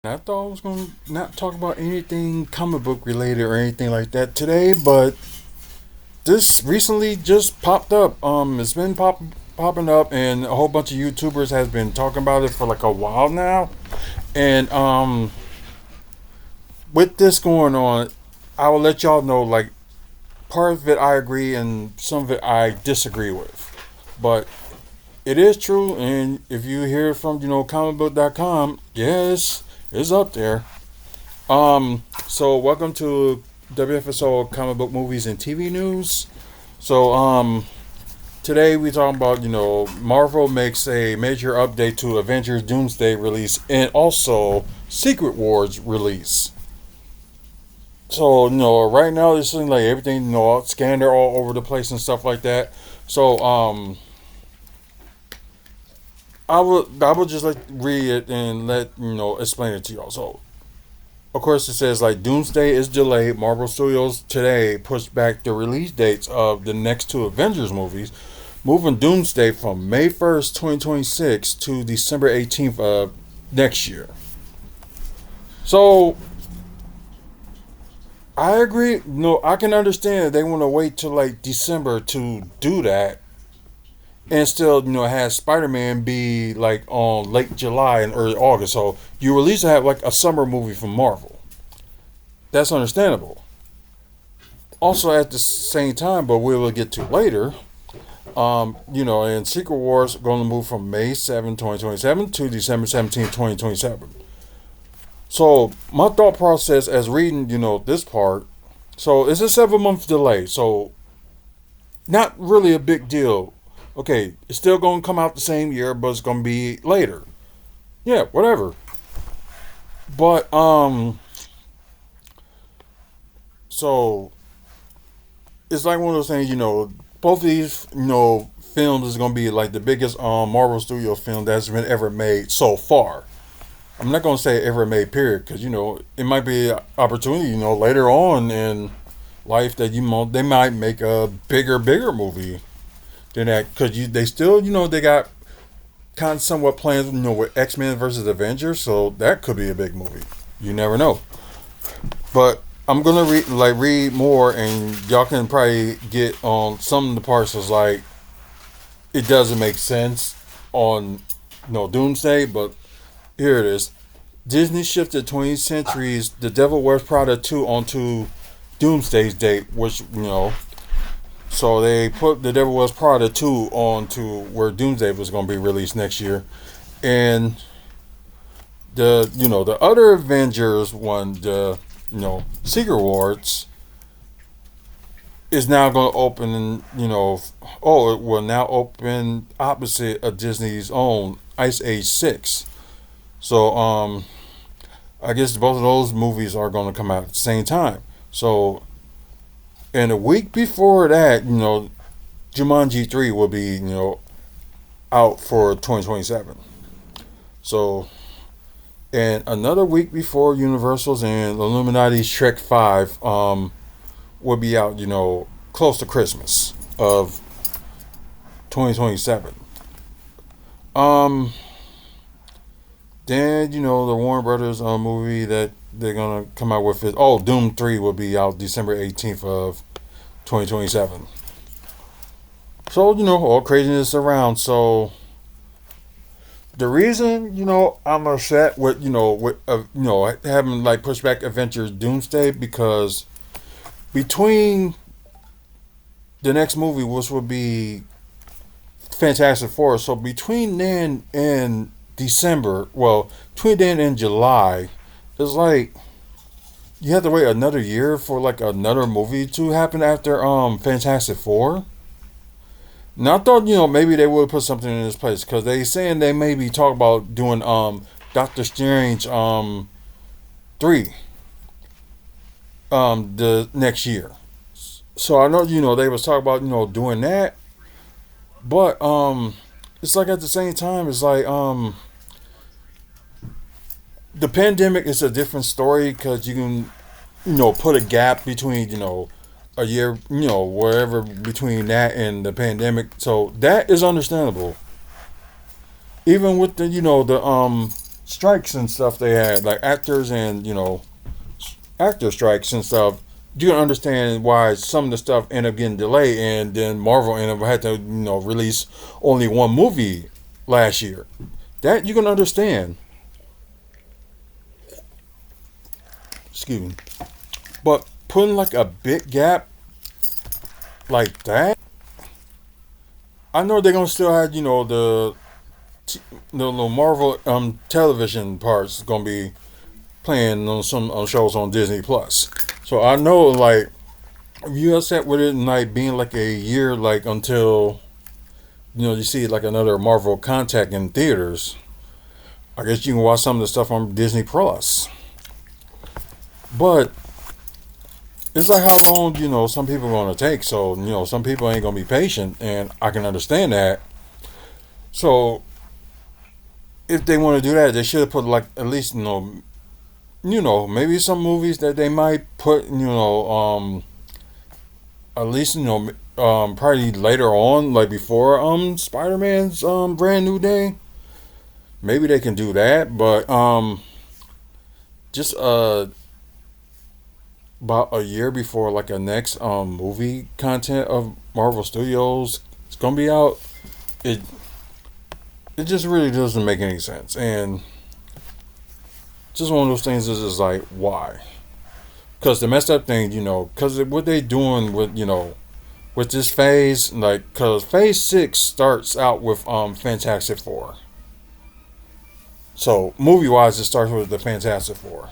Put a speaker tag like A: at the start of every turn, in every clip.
A: I thought I was going to not talk about anything comic book related or anything like that today, but this recently just popped up. It's been popping up, and a whole bunch of YouTubers has been talking about it for like a while now. And with this going on, I will let y'all know like part of it I agree and some of it I disagree with. But it is true, and if you hear from comicbook.com, yes, it's up there. So welcome to WFSO comic book movies and TV news. So today we talking about Marvel makes a major update to Avengers Doomsday release and also Secret Wars release. So right now this is like everything scanned all over the place and stuff like that. So I would just like read it and let explain it to y'all. So of course, it says like Doomsday is delayed. Marvel Studios today pushed back the release dates of the next two Avengers movies, moving Doomsday from May 1st, 2026 to December 18th of next year. So I agree. No, I can understand they want to wait till like December to do that, and still have Spider Man be like on late July and early August. So you at least have like a summer movie from Marvel. That's understandable. Also, at the same time, but we will get to later. And Secret Wars going to move from May 7, 2027 to December 17, 2027. So my thought process as reading, this part. So it's a 7 month delay. So not really a big deal. Okay, it's still going to come out the same year, but it's going to be later. Yeah, whatever. But so it's like one of those things. Both of these, films is going to be like the biggest Marvel Studio film that's been ever made so far. I'm not going to say ever made, period, because it might be an opportunity, later on in life that they might make a bigger movie than that, because they still, they got kind of somewhat plans, with X-Men versus Avengers, so that could be a big movie. You never know. But I'm gonna read more, and y'all can probably get on some of the parts. Is like it doesn't make sense on Doomsday, but here it is. Disney shifted 20th Century's The Devil Wears Prada 2 onto Doomsday's date, which so they put The Devil Wears Prada 2 on to where Doomsday was going to be released next year, and the other Avengers one, the Secret Wars, is now going to open. It will now open opposite of Disney's own Ice Age 6. So I guess both of those movies are going to come out at the same time. So and a week before that, Jumanji 3 will be out for 2027. So and another week before Universal's and Illuminati's Shrek 5 will be out, close to Christmas of 2027. Um, then, the Warner Brothers movie that they're going to come out with is, Doom 3 will be out December 18th of 2027. So, all craziness around. So, the reason I'm upset with having like pushed back Avengers Doomsday, because between the next movie, which would be Fantastic Four, so between then and December, well, between then and July, it's like you have to wait another year for like another movie to happen after Fantastic Four. Now I thought maybe they would put something in this place, because they saying they maybe talk about doing Doctor Strange 3 the next year. So I know they was talking about doing that, but it's like at the same time it's like the pandemic is a different story, because you can put a gap between a year, wherever between that and the pandemic. So that is understandable. Even with the the strikes and stuff they had, like actors and actor strikes and stuff, you can understand why some of the stuff ended up getting delayed, and then Marvel ended up had to release only one movie last year. That you can understand. Excuse me, but putting like a big gap like that, I know they're gonna still have the little Marvel television parts gonna be playing on some shows on Disney Plus. So I know like if you upset with it like being like a year like until you see like another Marvel contact in theaters, I guess you can watch some of the stuff on Disney Plus. But it's like how long some people are gonna take. So some people ain't gonna be patient, and I can understand that. So if they want to do that, they should have put like at least maybe some movies that they might put at least probably later on, like before Spider-Man's Brand New Day. Maybe they can do that, but just about a year before like a next movie content of Marvel Studios it's gonna be out. It it just really doesn't make any sense, and just one of those things is just like why? Because the messed up thing, because what they doing with with this phase, like, because phase six starts out with Fantastic Four. So movie wise, it starts with the Fantastic Four.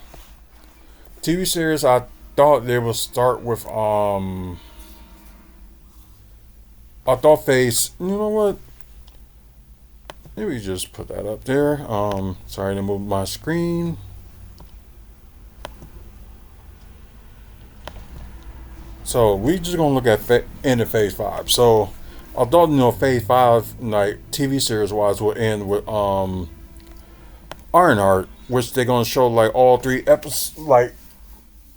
A: TV series, I thought they would start with I thought phase. You know what? Maybe just put that up there. Sorry to move my screen. So we just gonna look at end of phase five. So I thought phase five like TV series wise would end with Ironheart, which they're gonna show like all three episodes, like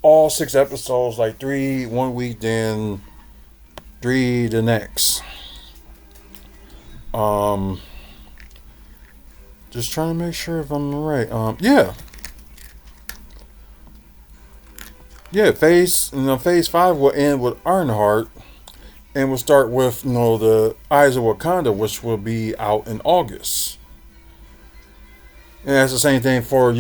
A: all six episodes, like three one week, then three the next. Um, just trying to make sure if I'm right. Yeah. Phase five will end with Ironheart, and we'll start with the Eyes of Wakanda, which will be out in August. And that's the same thing for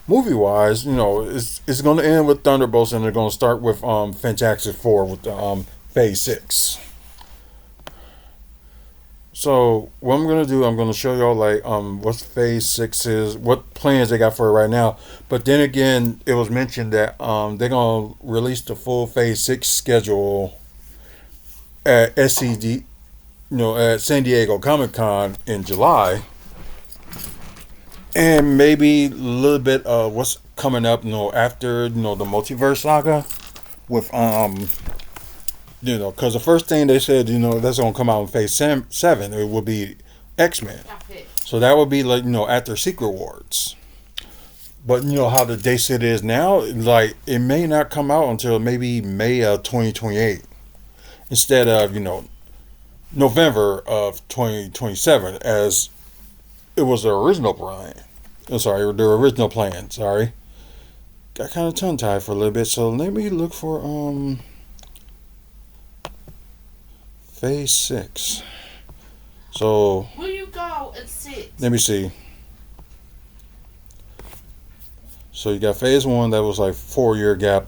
A: movie wise. It's going to end with Thunderbolts, and they're going to start with Fantastic Four with the Phase six. So what I'm gonna do, I'm gonna show y'all like what phase six is, what plans they got for it right now. But then again, it was mentioned that they're gonna release the full phase six schedule at SCD, at San Diego Comic Con in July, and maybe a little bit of what's coming up, after the multiverse saga with because the first thing they said, that's gonna come out in phase seven. It will be X-Men. So that would be like after Secret Wars. But how the day set is now, like it may not come out until maybe May of 2028 instead of November of 2027 as it was the original plan. I'm sorry, the original plan. Sorry, got kind of tongue tied for a little bit. So let me look for phase six. So
B: will you go at 6?
A: Let me see. So you got phase one that was like 4 year gap.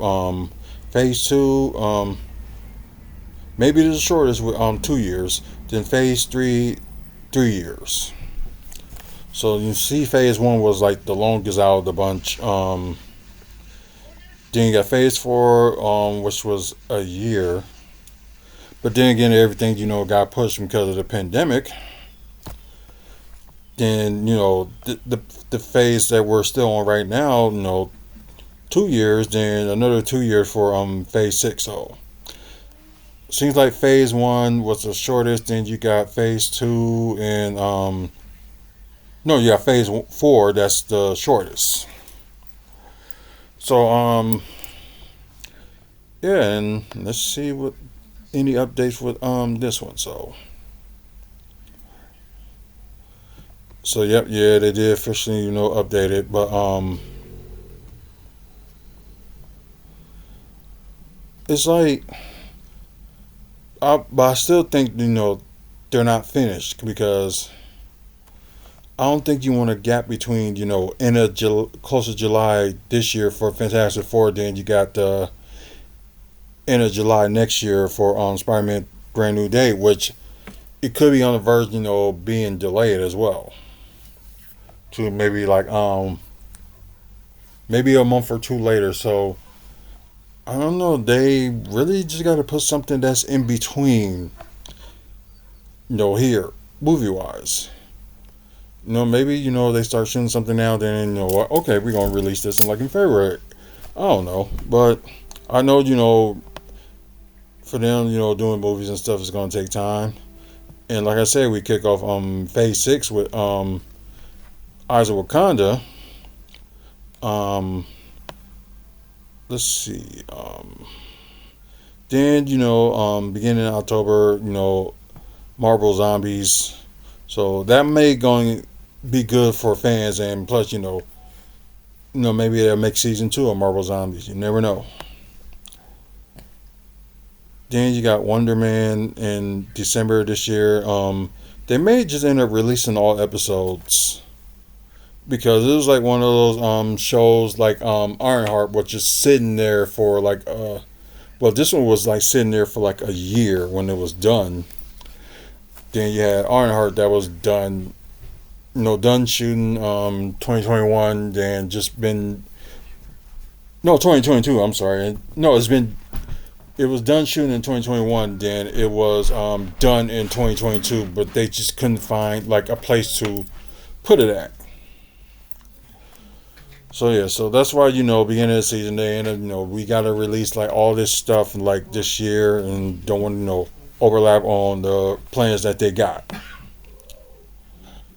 A: Phase two, maybe the shortest with 2 years. Then phase three, 3 years. So you see, phase one was like the longest out of the bunch. Then you got phase four, which was a year. But then again, everything got pushed because of the pandemic. Then the phase that we're still on right now, 2 years. Then another 2 years for phase six. So seems like phase one was the shortest. Then you got phase two, and no, you got phase four. That's the shortest. So yeah, and let's see what any updates with this one. So So yep, yeah, they did officially, update it, but it's like, but I still think they're not finished because I don't think you want a gap between end of close to July this year for Fantastic Four, then you got the end of July next year for Spider-Man Brand New Day, which it could be on the verge, being delayed as well to maybe like maybe a month or two later. So I don't know. They really just got to put something that's in between, here movie wise. Maybe they start shooting something now. Then what? Okay, we're gonna release this in like in February. I don't know, but I know for them doing movies and stuff is gonna take time. And like I said, we kick off phase 6 with Eyes of Wakanda. Um, let's see. Then beginning in October, Marvel Zombies. So that may going be good for fans, and plus maybe they'll make season 2 of Marvel Zombies. You never know. Then you got Wonder Man in December this year. They may just end up releasing all episodes because it was like one of those shows like Ironheart, was just sitting there for like well, this one was like sitting there for like a year when it was done. Then you had Ironheart that was done, done shooting 2021, then just been no 2022. I'm sorry, no, it was done shooting in 2021. Then it was done in 2022, but they just couldn't find like a place to put it at. So yeah, so that's why beginning of the season they ended we gotta release like all this stuff like this year and don't want to overlap on the plans that they got.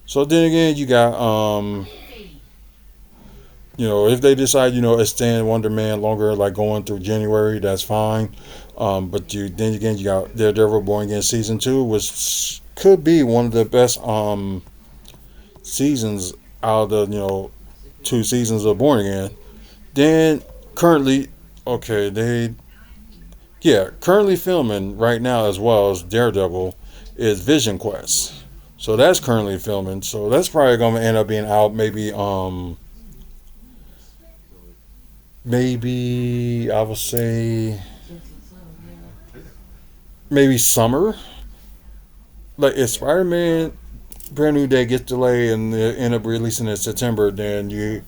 A: So then again, you got if they decide extend Wonder Man longer, like going through January, that's fine. But then again you got Daredevil Born Again season 2, which could be one of the best seasons out of the 2 seasons of Born Again. Then currently, okay, currently filming right now as well as Daredevil is Vision Quest. So that's currently filming. So that's probably gonna end up being out maybe I would say maybe summer. Like if Spider Man Brand New Day gets delayed and they end up releasing in September, then you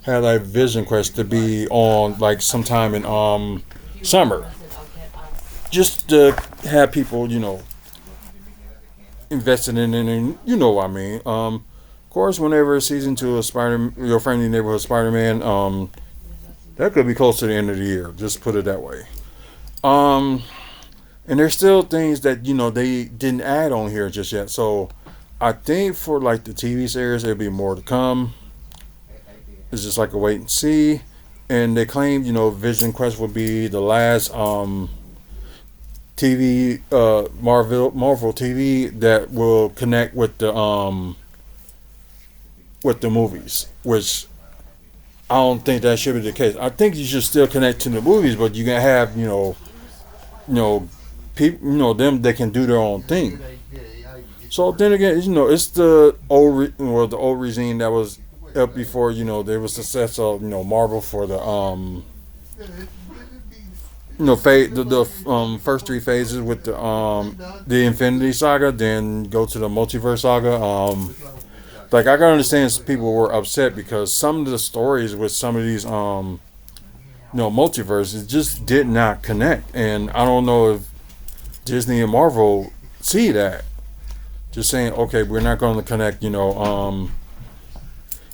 A: have like Vision Quest to be on like sometime in summer, just to have people invested in it, and what I mean. Of course, whenever season 2 of Your Friendly Neighborhood Spider Man, that could be close to the end of the year. Just put it that way. Um, and there's still things that they didn't add on here just yet. So I think for like the TV series, there'll be more to come. It's just like a wait and see. And they claim, Vision Quest will be the last TV Marvel TV that will connect with the movies, which I don't think that should be the case. I think you should still connect to the movies, but you can have people them that can do their own thing. So then again, it's the old regime that was up before there was success of Marvel for the the first 3 phases with the Infinity Saga, then go to the Multiverse Saga. Like I can understand people were upset because some of the stories with some of these multiverses just did not connect, and I don't know if Disney and Marvel see that. Just saying, okay, we're not going to connect,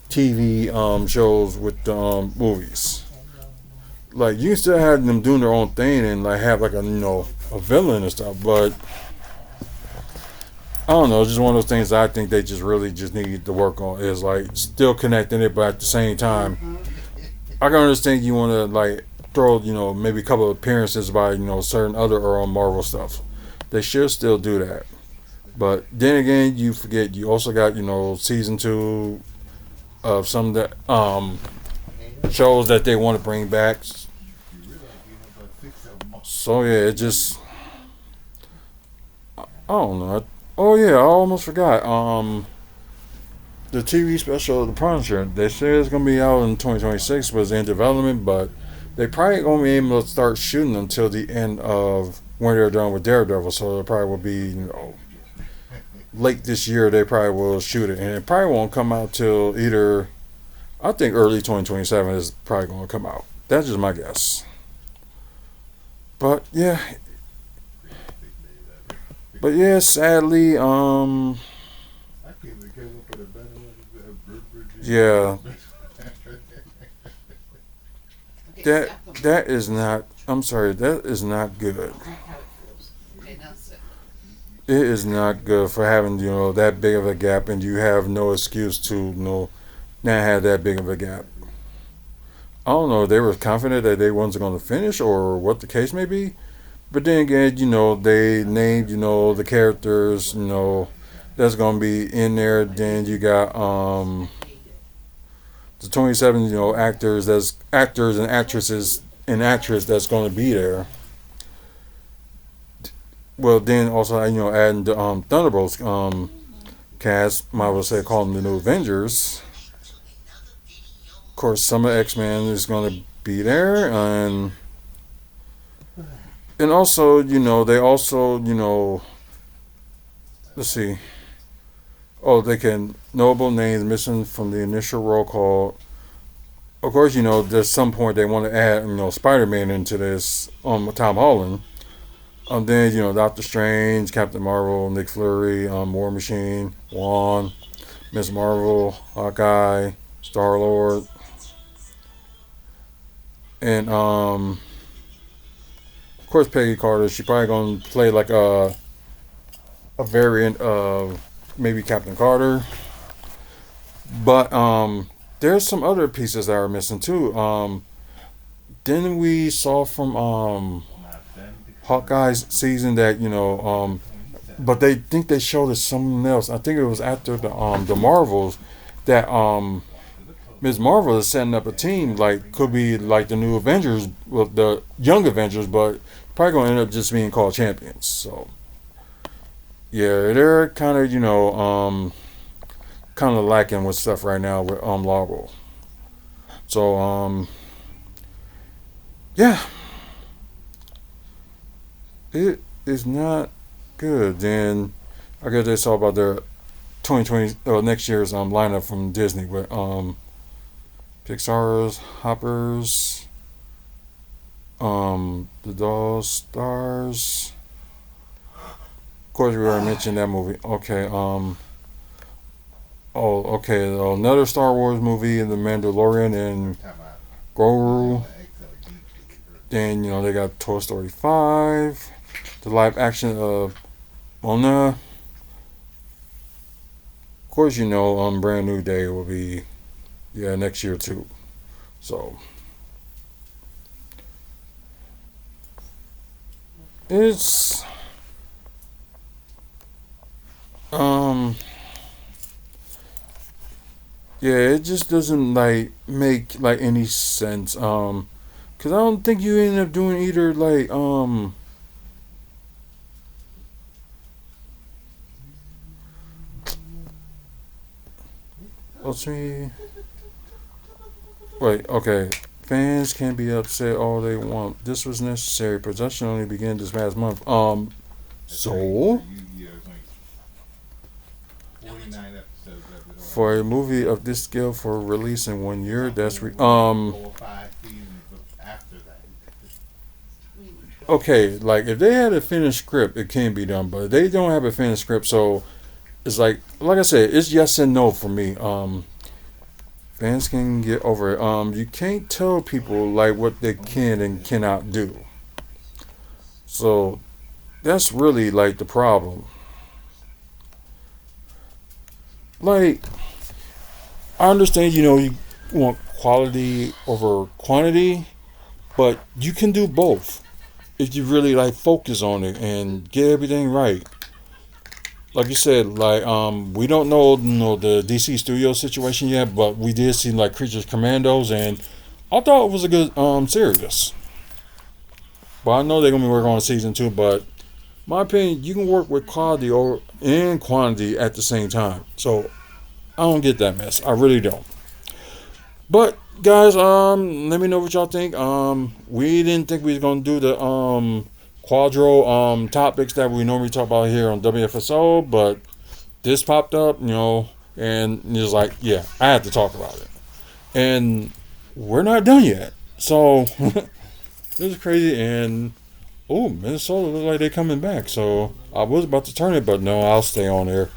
A: TV shows with movies. Like you can still have them doing their own thing and like have like a villain and stuff, but I don't know. It's just one of those things that I think they just really just need to work on is like still connecting it, but at the same time, I can understand you want to like throw maybe a couple of appearances by certain other Marvel stuff. They should still do that. But then again, you forget you also got season two of some of the shows that they want to bring back. So yeah, it just I don't know. Oh yeah, I almost forgot. The TV special The Punisher. They say it's gonna be out in 2026, was in development, but they probably gonna be able to start shooting until the end of when they're done with Daredevil. So it probably will be late this year. They probably will shoot it, and it probably won't come out till either I think early 2027 is probably gonna come out. That's just my guess. But yeah, sadly, yeah, that that is not. I'm sorry, that is not good. It is not good for having that big of a gap, and you have no excuse to not have that big of a gap. I don't know if they were confident that they wasn't going to finish or what the case may be. But then again, they named, the characters, that's gonna be in there. Then you got the 27, actors that's actors and actresses and actress that's gonna be there. Well, then also adding the Thunderbolts cast, might well say call them the new Avengers. Of course, some of X Men is gonna be there, and also they also let's see. Oh, they can notable names missing from the initial roll call. Of course, there's some point they want to add Spider Man into this. Tom Holland. Then Doctor Strange, Captain Marvel, Nick Fury, War Machine, Wand, Miss Marvel, Hawkeye, Star Lord, and of course Peggy Carter. She probably gonna play like a variant of maybe Captain Carter. But there's some other pieces that are missing too. Then we saw from Hawkeye's season that but they think they showed us something else. I think it was after the Marvels that Ms. Marvel is setting up a team like could be like the new Avengers, well, the young Avengers, but probably gonna end up just being called champions. So yeah, they're kind of kind of lacking with stuff right now with Largo. So yeah, it is not good. Then I guess they saw about their 2020 next year's lineup from Disney with Pixar's Hoppers, the Dolls Stars. Of course, we already mentioned that movie. Okay. Oh, okay. Another Star Wars movie, The Mandalorian and Grogu. Then they got Toy Story 5, the live action of Mona. Of course, Brand New Day will be next year too. So it's um yeah, it just doesn't like make like any sense. Cause I don't think you end up doing either like let's see. Wait, okay. Fans can be upset all they want. This was necessary. Production only began this past month. So for a movie of this scale for release in 1 year, okay. Like if they had a finished script, it can be done, but they don't have a finished script, so it's like I said, it's yes and no for me. Fans can get over it. You can't tell people like what they can and cannot do. So that's really like the problem. Like I understand, you want quality over quantity, but you can do both if you really like focus on it and get everything right. like you said, like we don't know, the DC studio situation yet, but we did see like Creatures Commandos, and I thought it was a good series. But I know they're gonna be working on season two. But my opinion, you can work with quality or and quantity at the same time. So I don't get that mess. I really don't. But guys, let me know what y'all think. We didn't think we was gonna do the quadro topics that we normally talk about here on WFSO, but this popped up, and it was like, yeah, I had to talk about it. And we're not done yet. So this is crazy. And oh, Minnesota looks like they're coming back. So I was about to turn it, but no, I'll stay on there.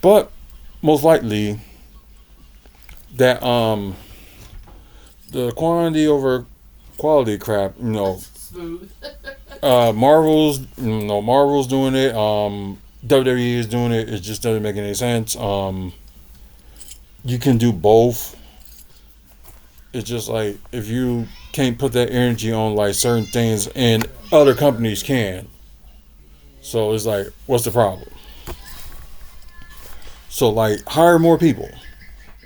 A: But most likely that the quantity over quality crap,
B: Smooth.
A: Marvel's doing it. WWE is doing it. It just doesn't make any sense. You can do both. It's just like if you can't put that energy on like certain things, and other companies can. So it's like, what's the problem? So like, hire more people.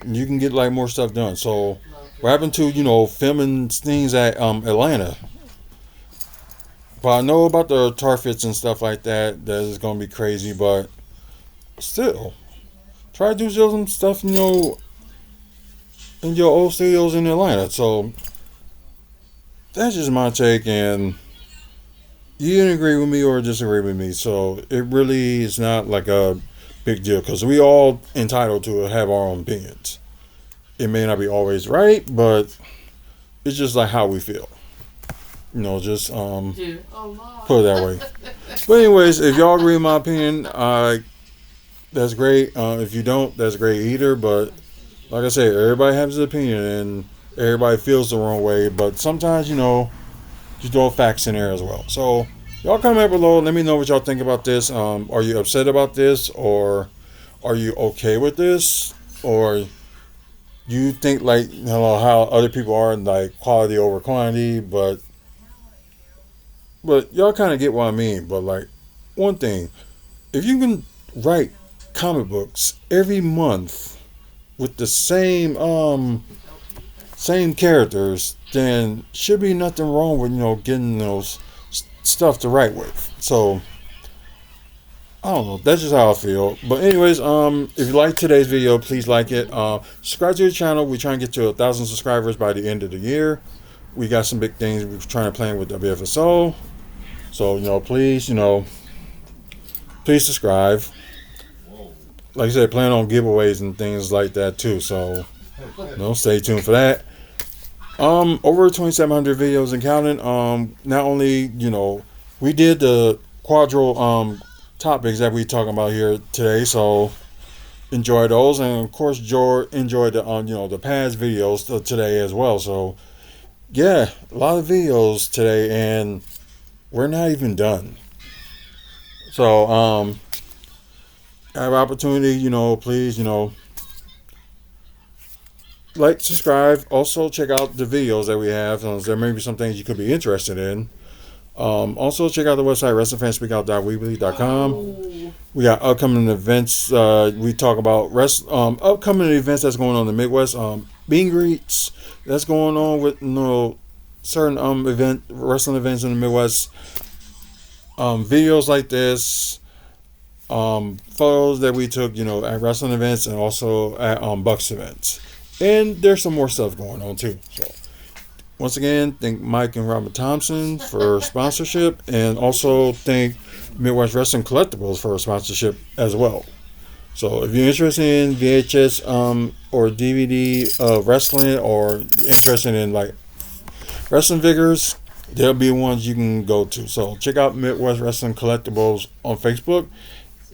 A: You can get like more stuff done. So what happened to filming things at Atlanta? But I know about the tar fits and stuff like that. That is gonna be crazy, but still, try to do some stuff in your old studios in Atlanta. So that's just my take, and you can agree with me or disagree with me. So it really is not like a big deal because we all entitled to have our own opinions. It may not be always right, but it's just like how we feel. Just put it that way. But anyways, if y'all agree with my opinion, that's great. If you don't, that's great either. But like I said, everybody has an opinion and everybody feels the wrong way. But sometimes, just throw facts in there as well. So y'all comment below. Let me know what y'all think about this. Are you upset about this, or are you okay with this, or you think like how other people are, like quality over quantity? But y'all kind of get what I mean. But like, one thing, if you can write comic books every month with the same characters, then should be nothing wrong with getting those stuff to write with. So I don't know. That's just how I feel. But anyways, if you like today's video, please like it. Subscribe to the channel. We're trying to get to 1,000 subscribers by the end of the year. We got some big things we're trying to plan with WFSO. So please subscribe. Like I said, plan on giveaways and things like that too. So stay tuned for that. Over 2,700 videos and counting. Not only we did the quadro topics that we talking about here today. So enjoy those, and of course enjoy the the past videos today as well. So yeah, a lot of videos today, and we're not even done. So have opportunity, please, like, subscribe. Also check out the videos that we have. There may be some things you could be interested in. Also check out the website wrestlingfanspeakout.weebly.com. We got upcoming events. We talk about upcoming events that's going on in the Midwest. Meet and greets that's going on with certain wrestling events in the Midwest. Videos like this. Photos that we took at wrestling events and also at Bucks events. And there's some more stuff going on too. So once again, thank Mike and Robert Thompson for sponsorship, and also thank Midwest Wrestling Collectibles for sponsorship as well. So if you're interested in VHS or DVD of wrestling, or interested in like wrestling figures, there'll be ones you can go to. So check out Midwest Wrestling Collectibles on Facebook,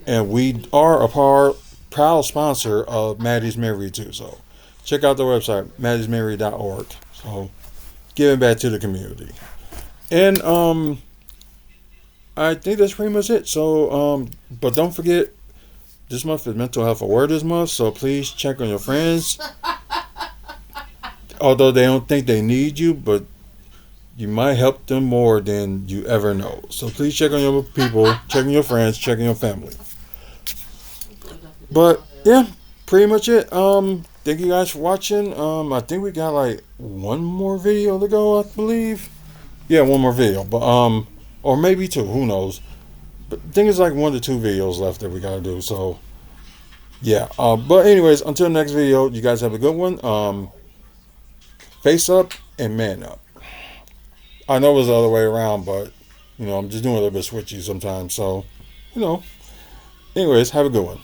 A: and we are a proud sponsor of Maddie's Mary too. So check out the website maddiesmary.org. So giving back to the community. And I think that's pretty much it. So but don't forget, this month is Mental Health Awareness Month, so please check on your friends. Although they don't think they need you, but you might help them more than you ever know. So please check on your people, check on your friends, check on your family. But yeah, pretty much it. Thank you guys for watching. I think we got like one more video to go, I believe. Yeah, one more video, but or maybe two. Who knows? But I think it's like 1 to 2 videos left that we gotta do. So yeah. But anyways, until next video, you guys have a good one. Face up and man up. I know it was the other way around, but I'm just doing a little bit switchy sometimes. So, you know. Anyways, have a good one.